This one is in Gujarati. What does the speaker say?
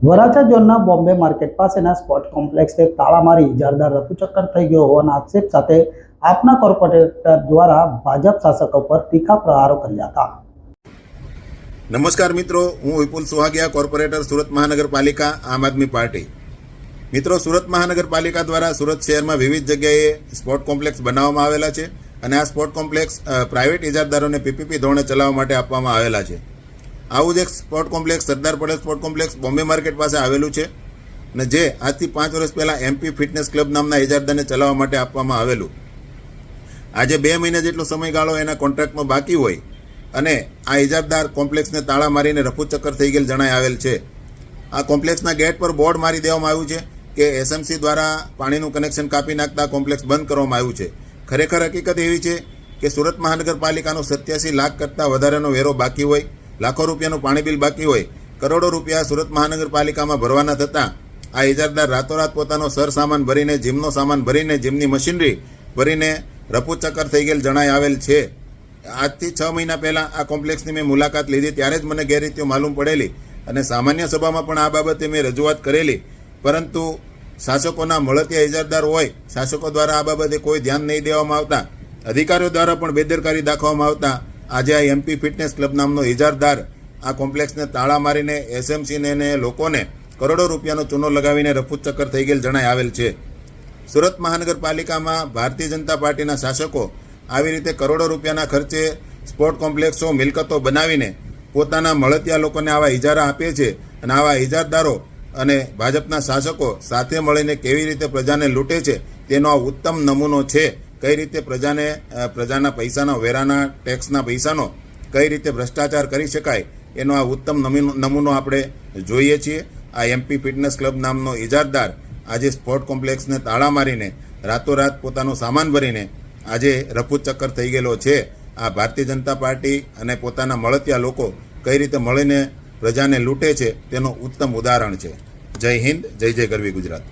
વરાછા ઝોનના બોમ્બે માર્કેટ પાસેના સ્પોર્ટ કોમ્પ્લેક્સને તાળા મારી ઇજારદાર રફુચક્કર થઈ ગયો હોવાના આક્ષેપ સાથે આપના કોર્પોરેટર દ્વારા ભાજપ શાસકો પર તીખા પ્રહારો કર્યા હતા। નમસ્કાર મિત્રો, હું વિપુલ સુહાગિયા, કોર્પોરેટર સુરત મહાનગરપાલિકા, આમ આદમી પાર્ટી। મિત્રો, સુરત મહાનગરપાલિકા દ્વારા સુરત શહેરમાં વિવિધ જગ્યાએ સ્પોર્ટ કોમ્પ્લેક્સ બનાવવામાં આવેલા છે અને આ સ્પોર્ટ કોમ્પ્લેક્સ પ્રાઇવેટ ઇજારદારોને પીપીપી ધોરણે ચલાવવા માટે આપવામાં આવેલા છે। આવું જ એક sport complex Sardar Patel sport complex Bombay market પાસે આવેલું છે અને જે આજથી 5 વર્ષ પહેલાં એમપી ફિટનેસ ક્લબ નામના ઇજારદારને ચલાવવા માટે આપવામાં આવેલું। આજે 2 મહિના જેટલો સમયગાળો એના કોન્ટ્રાક્ટમાં બાકી હોય અને આ ઇજારદાર કોમ્પ્લેક્સને તાળા મારીને રફુચક્કર થઈ ગયેલ જણાઈ આવેલ છે। આ કોમ્પ્લેક્સના ગેટ પર બોર્ડ મારી દેવામાં આવ્યું છે કે એસએમસી દ્વારા પાણીનું કનેક્શન કાપી નાખતા કોમ્પ્લેક્સ બંધ કરવામાં આવ્યું છે। ખરેખર હકીકત એવી છે કે સુરત મહાનગરપાલિકાનો 87 લાખ કરતાં વધારેનો વેરો બાકી હોય, લાખો રૂપિયાનું પાણી બિલ બાકી હોય, કરોડો રૂપિયા સુરત મહાનગરપાલિકામાં ભરવાના થતાં આ ઇજારદાર રાતોરાત પોતાનો સર સામાન ભરીને, જીમનો સામાન ભરીને, જીમની મશીનરી ભરીને રફુચક્કર થઈ ગયેલ જણાઈ આવેલ છે। આજથી 6 મહિના પહેલાં આ કોમ્પ્લેક્સની મેં મુલાકાત લીધી, ત્યારે જ મને ગેરરીતિઓ માલુમ પડેલી અને સામાન્ય સભામાં પણ આ બાબતે મેં રજૂઆત કરેલી, પરંતુ શાસકોના મળતિયા ઇજારદાર હોય, શાસકો દ્વારા આ બાબતે કોઈ ધ્યાન નહીં દેવામાં આવતા, અધિકારીઓ દ્વારા પણ બેદરકારી દાખવવામાં આવતા આજે આ એમપી ફિટનેસ ક્લબ નામનો ઇજારદાર આ કોમ્પ્લેક્સને તાળા મારીને એસએમસીને ને લોકોને કરોડો રૂપિયાનો ચૂનો લગાવીને રફુચક્કર થઈ ગયેલ જણાઈ આવેલ છે। સુરત મહાનગરપાલિકામાં ભારતીય જનતા પાર્ટીના શાસકો આવી રીતે કરોડો રૂપિયાના ખર્ચે સ્પોર્ટ કોમ્પ્લેક્સો, મિલકતો બનાવીને પોતાના મળતિયા લોકોને આવા ઇજારા આપે છે અને આવા ઇજારદારો અને ભાજપના શાસકો સાથે મળીને કેવી રીતે પ્રજાને લૂંટે છે તેનો આ ઉત્તમ નમૂનો છે। કઈ રીતે પ્રજાના પૈસાનો, વેરાના, ટેક્સના પૈસાનો કઈ રીતે ભ્રષ્ટાચાર કરી શકાય એનો આ ઉત્તમ નમૂનો આપણે જોઈએ છીએ। આ એમપી ફિટનેસ ક્લબ નામનો ઇજારદાર આજે સ્પોર્ટ કોમ્પ્લેક્સને તાળા મારીને રાતોરાત પોતાનો સામાન ભરીને આજે રફુચક્કર થઈ ગયેલો છે। આ ભારતીય જનતા પાર્ટી અને પોતાના મળતિયા લોકો કઈ રીતે મળીને પ્રજાને લૂંટે છે તેનું ઉત્તમ ઉદાહરણ છે। જય હિન્દ, જય જય ગરવી ગુજરાત।